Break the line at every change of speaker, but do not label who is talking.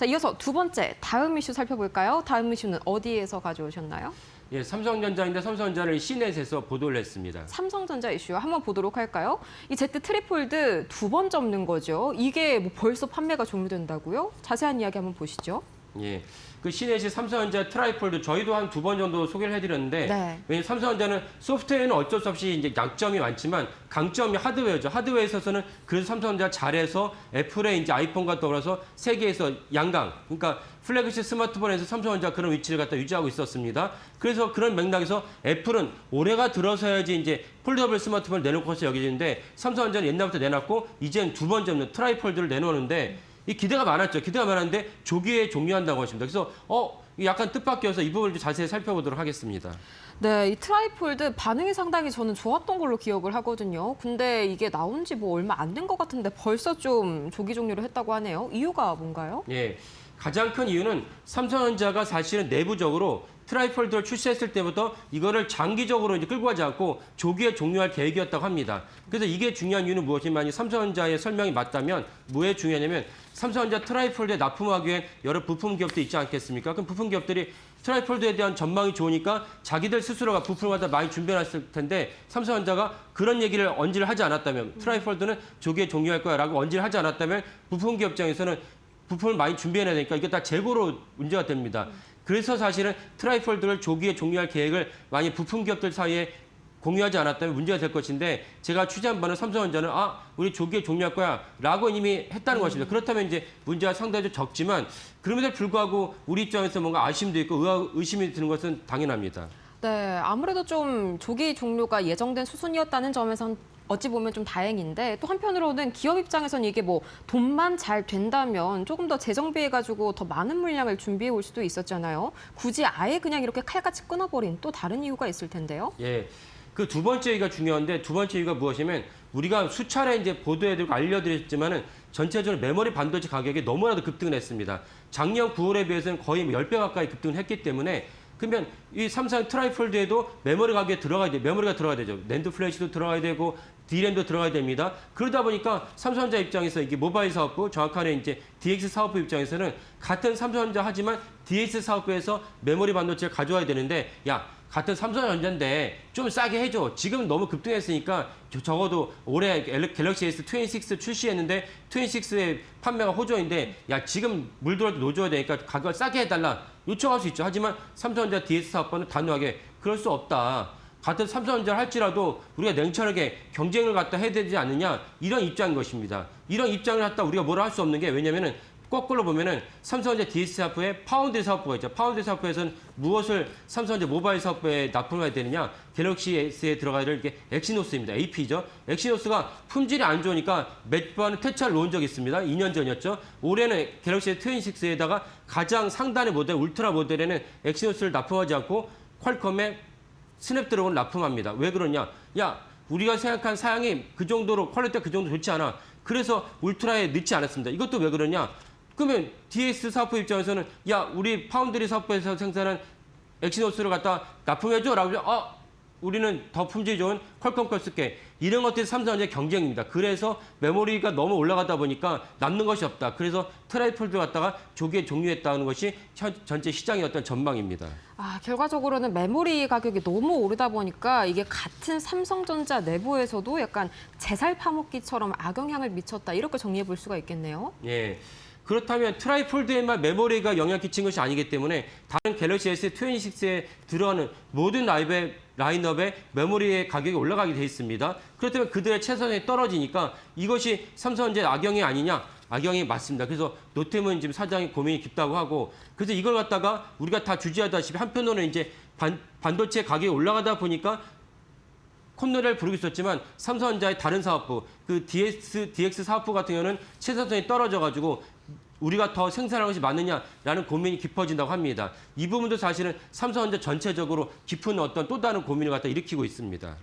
자, 이어서 두 번째 다음 이슈 살펴볼까요? 다음 이슈는 어디에서 가져오셨나요?
예, 삼성전자인데 삼성전자를 시넷에서 보도를 했습니다.
삼성전자 이슈 한번 보도록 할까요? 이 Z 트리폴드 두 번 접는 거죠. 이게 뭐 벌써 판매가 종료된다고요? 자세한 이야기 한번 보시죠.
예, 그 시넷이 삼성전자 트라이폴드 저희도 한 두 번 정도 소개를 해드렸는데
네.
왜냐면 삼성전자는 소프트웨어는 어쩔 수 없이 이제 약점이 많지만 강점이 하드웨어죠. 하드웨어에 있어서는 그래서 삼성전자 잘해서 애플의 이제 아이폰과 더불어서 세계에서 양강, 그러니까 플래그십 스마트폰에서 삼성전자 그런 위치를 갖다 유지하고 있었습니다. 그래서 그런 맥락에서 애플은 올해가 들어서야지 이제 폴더블 스마트폰을 내놓을 것으로 여겨지는데 삼성전자는 옛날부터 내놨고 이제는 두 번 접는 트라이폴드를 내놓는데 이 기대가 많았죠. 기대가 많았는데 조기에 종료한다고 하십니다. 그래서 약간 뜻밖이어서 이 부분을 좀 자세히 살펴보도록 하겠습니다.
네, 이 트라이폴드 반응이 상당히 저는 좋았던 걸로 기억을 하거든요. 근데 이게 나온 지 뭐 얼마 안 된 것 같은데 벌써 좀 조기 종료를 했다고 하네요. 이유가 뭔가요?
예, 가장 큰 이유는 삼성전자가 사실은 내부적으로 트라이폴드를 출시했을 때부터 이거를 장기적으로 이제 끌고 가지 않고 조기에 종료할 계획이었다고 합니다. 그래서 이게 중요한 이유는 무엇이냐면 삼성전자의 설명이 맞다면 뭐에 중요하냐면 삼성전자 트라이폴드에 납품하기 위해 여러 부품 기업들이 있지 않겠습니까? 그럼 부품 기업들이 트라이폴드에 대한 전망이 좋으니까 자기들 스스로가 부품을 갖다 많이 준비해놨을 텐데 삼성전자가 그런 얘기를 언지를 하지 않았다면 트라이폴드는 조기에 종료할 거야라고 언지를 하지 않았다면 부품 기업 입장에서는 부품을 많이 준비해놔야 되니까 이게 다 재고로 문제가 됩니다. 그래서 사실은 트라이폴드를 조기에 종료할 계획을 많이 부품 기업들 사이에 공유하지 않았다면 문제가 될 것인데 제가 취재한 바는 삼성전자는 우리 조기에 종료할 거야 라고 이미 했다는 것입니다. 그렇다면 이제 문제가 상당히 좀 적지만 그럼에도 불구하고 우리 입장에서 뭔가 아쉬움도 있고 의심이 드는 것은 당연합니다.
네, 아무래도 좀 조기 종료가 예정된 수순이었다는 점에선 어찌 보면 좀 다행인데 또 한편으로는 기업 입장에서는 이게 뭐 돈만 잘 된다면 조금 더 재정비해가지고 더 많은 물량을 준비해 올 수도 있었잖아요. 굳이 아예 그냥 이렇게 칼같이 끊어버린 또 다른 이유가 있을 텐데요.
예, 그 두 번째 이유가 중요한데 두 번째 이유가 무엇이냐면 우리가 수차례 이제 보도해드리고 알려드렸지만은 전체적으로 메모리 반도체 가격이 너무나도 급등을 했습니다. 작년 9월에 비해서는 거의 10배 가까이 급등을 했기 때문에 그러면 이 삼성 트라이폴드에도 메모리 가격에 들어가야 돼. 메모리가 들어가야 되죠. 낸드 플래시도 들어가야 되고 D램도 들어가야 됩니다. 그러다 보니까 삼성전자 입장에서 이게 모바일 사업부, 정확하게 이제 DX 사업부 입장에서는 같은 삼성전자 하지만 DX 사업부에서 메모리 반도체를 가져와야 되는데 같은 삼성전자인데 좀 싸게 해줘. 지금 너무 급등했으니까 적어도 올해 갤럭시 S26 출시했는데 26의 판매가 호조인데 지금 물 들어도 놓줘야 되니까 가격을 싸게 해달라. 요청할 수 있죠. 하지만 삼성전자 DS 사업부는 단호하게 그럴 수 없다. 같은 삼성전자를 할지라도 우리가 냉철하게 경쟁을 갖다 해야 되지 않느냐 이런 입장인 것입니다. 이런 입장을 갖다 우리가 뭐라 할 수 없는 게 왜냐면은 거꾸로 보면은 삼성전자 DS 사업부에 파운드리 사업부가 있죠. 파운드리 사업부에서는 무엇을 삼성전자 모바일 사업부에 납품해야 되느냐? 갤럭시 S에 들어가야 될 게 엑시노스입니다. AP죠. 엑시노스가 품질이 안 좋으니까 몇 번 퇴차를 놓은 적이 있습니다. 2년 전이었죠. 올해는 갤럭시 S26에다가 가장 상단의 모델, 울트라 모델에는 엑시노스를 납품하지 않고 퀄컴의 스냅드래곤을 납품합니다. 왜 그러냐? 우리가 생각한 사양이 그 정도로 퀄리티가 그 정도 좋지 않아. 그래서 울트라에 넣지 않았습니다. 이것도 왜 그러냐? 그러면 DS 사업부 입장에서는 우리 파운드리 사업부에서 생산한 엑시노스를 갖다 납품해줘 라고 우리는 더 품질 좋은 퀄컴 걸 쓸게. 이런 것들이 삼성전자의 경쟁입니다. 그래서 메모리가 너무 올라가다 보니까 남는 것이 없다. 그래서 트라이폴드 갖다가 조기에 종료했다는 것이 전체 시장의 어떤 전망입니다.
결과적으로는 메모리 가격이 너무 오르다 보니까 이게 같은 삼성전자 내부에서도 약간 제살 파먹기처럼 악영향을 미쳤다. 이렇게 정리해 볼 수가 있겠네요.
예. 그렇다면 트라이폴드에만 메모리가 영향을 끼친 것이 아니기 때문에 다른 갤럭시 S26에 들어가는 모든 라인업의 메모리의 가격이 올라가게 돼 있습니다. 그렇다면 그들의 최선이 떨어지니까 이것이 삼성전자의 악영이 아니냐? 악영이 맞습니다. 그래서 노태문 지금 사장이 고민이 깊다고 하고 그래서 이걸 갖다가 우리가 다 주지하다시피 한편으로는 이제 반도체 가격이 올라가다 보니까 콧노래를 부르고 있었지만 삼성전자의 다른 사업부, 그 DX 사업부 같은 경우는 최선이 떨어져가지고 우리가 더 생산하는 것이 맞느냐라는 고민이 깊어진다고 합니다. 이 부분도 사실은 삼성전자 전체적으로 깊은 어떤 또 다른 고민을 갖다 일으키고 있습니다.